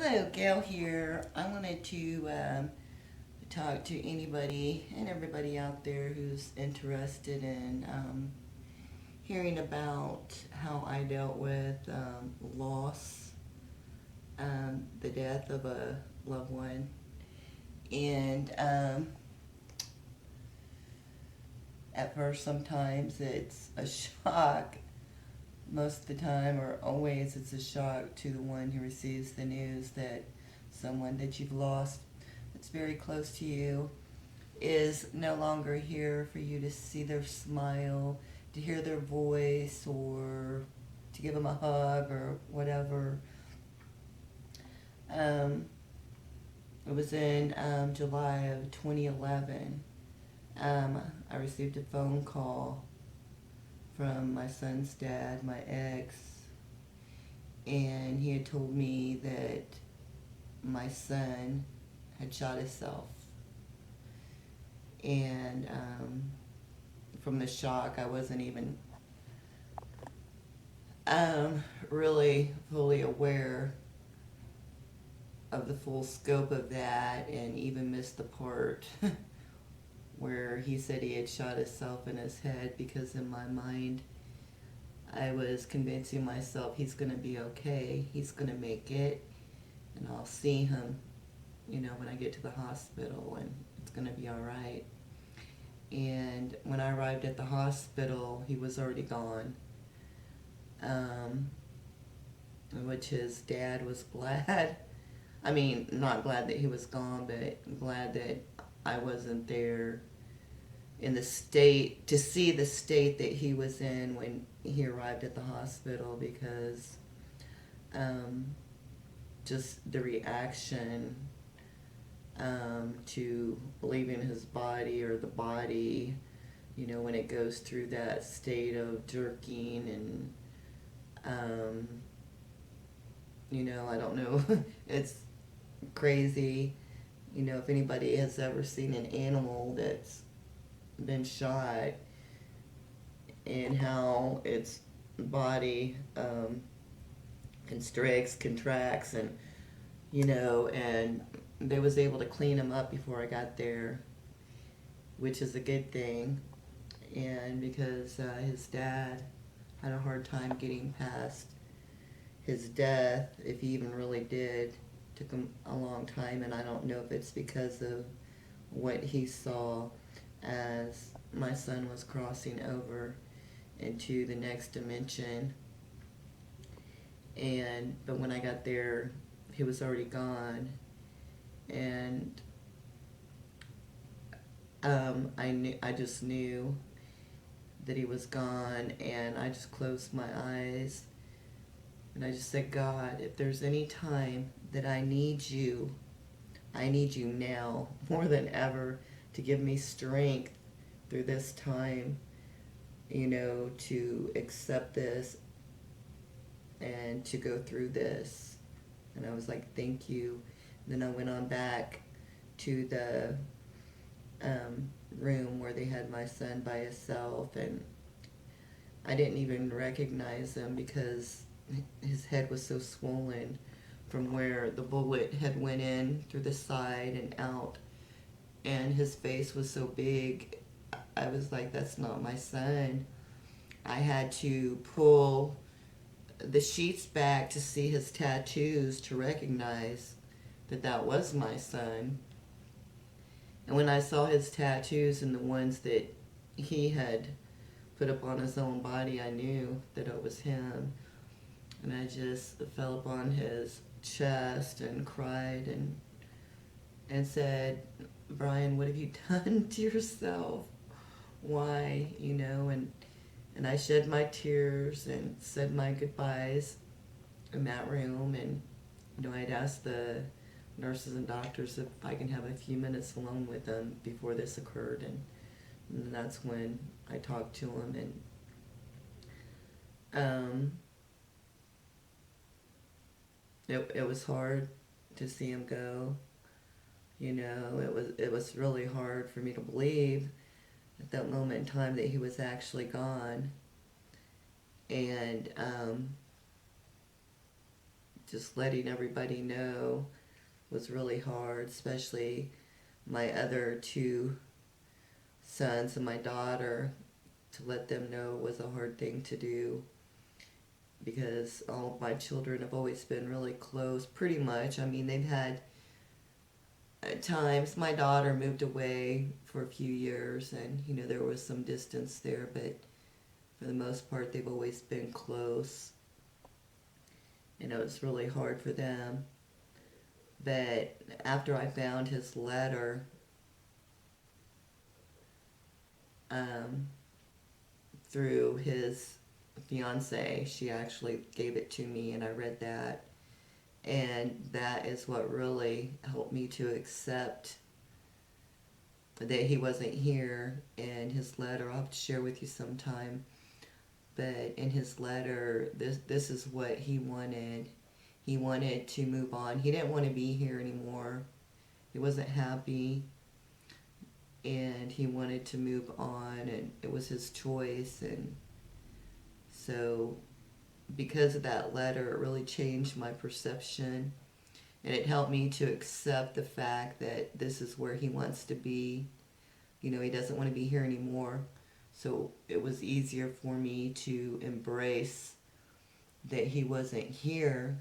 Hello, Gail here. I wanted to talk to anybody and everybody out there who's interested in hearing about how I dealt with loss, the death of a loved one. And at first, sometimes it's a shock. Most of the time, or always, it's a shock to the one who receives the news that someone that you've lost that's very close to you is no longer here for you to see their smile, to hear their voice, or to give them a hug or whatever. Um, it was in July of 2011. I received a phone call from my son's dad, my ex, and he had told me that my son had shot himself. And from the shock, I wasn't even really fully aware of the full scope of that, and even missed the part where he said he had shot himself in his head, because in my mind I was convincing myself he's going to be okay, he's going to make it, and I'll see him, when I get to the hospital, and it's going to be all right. And when I arrived at the hospital, he was already gone, which his dad was glad. I mean, not glad that he was gone, but glad that I wasn't there in the state, to see the state that he was in when he arrived at the hospital, because just the reaction to leaving his body, or the body, when it goes through that state of jerking, and I don't know, it's crazy. If anybody has ever seen an animal that's been shot, and how its body constricts, contracts, and and they was able to clean him up before I got there, which is a good thing. And because his dad had a hard time getting past his death, if he even really did, took him a long time, and I don't know if it's because of what he saw as my son was crossing over into the next dimension. But when I got there, he was already gone, and I just knew that he was gone, and I just closed my eyes, and I just said, God, if there's any time that I need you now more than ever, to give me strength through this time, to accept this and to go through this. And I was like, thank you. And then I went on back to the room where they had my son by himself, and I didn't even recognize him because his head was so swollen from where the bullet had went in through the side and out, and his face was so big. I was like, that's not my son. I had to pull the sheets back to see his tattoos to recognize that that was my son. And when I saw his tattoos and the ones that he had put up on his own body, I knew that it was him. And I just fell upon his chest and cried, and said, Bryan, what have you done to yourself? Why? And I shed my tears and said my goodbyes in that room. And I'd asked the nurses and doctors if I can have a few minutes alone with them before this occurred, and that's when I talked to them. And it was hard to see him go. It was really hard for me to believe at that moment in time that he was actually gone. And just letting everybody know was really hard, especially my other two sons and my daughter. To let them know was a hard thing to do because all of my children have always been really close, pretty much. I mean, they've had at times, my daughter moved away for a few years, and there was some distance there, but for the most part, they've always been close. It's really hard for them. But after I found his letter, um, through his fiance, she actually gave it to me, and I read that. And that is what really helped me to accept that he wasn't here. And his letter, I'll have to share with you sometime. But in his letter, this is what he wanted. He wanted to move on. He didn't want to be here anymore. He wasn't happy. And he wanted to move on, and it was his choice. And so because of that letter, it really changed my perception, and it helped me to accept the fact that this is where he wants to be. He doesn't want to be here anymore. So it was easier for me to embrace that he wasn't here